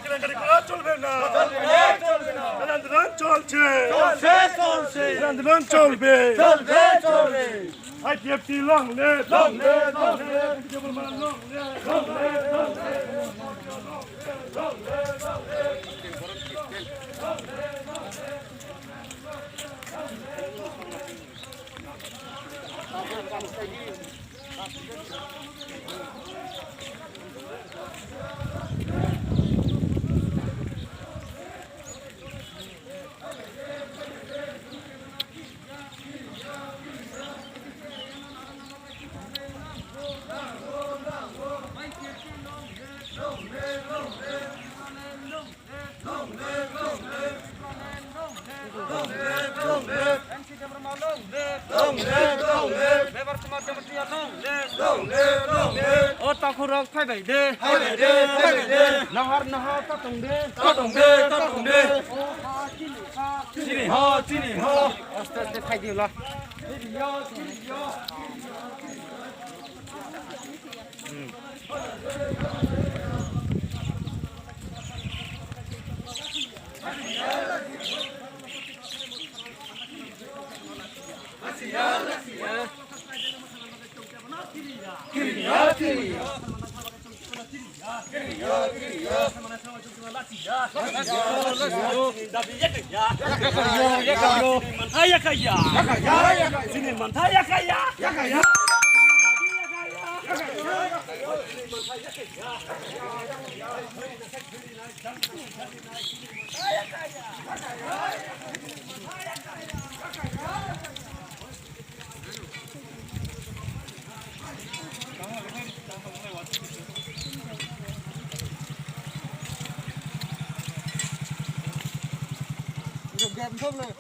কেলেঙ্কারি করা চলবে না আন্দোলন চলছে আন্দোলন চলবে IPFT long live Government long Ô tao không rong thay bảy đê nó hót tao tổng đê chi nỉ ho thay điều lo game không này.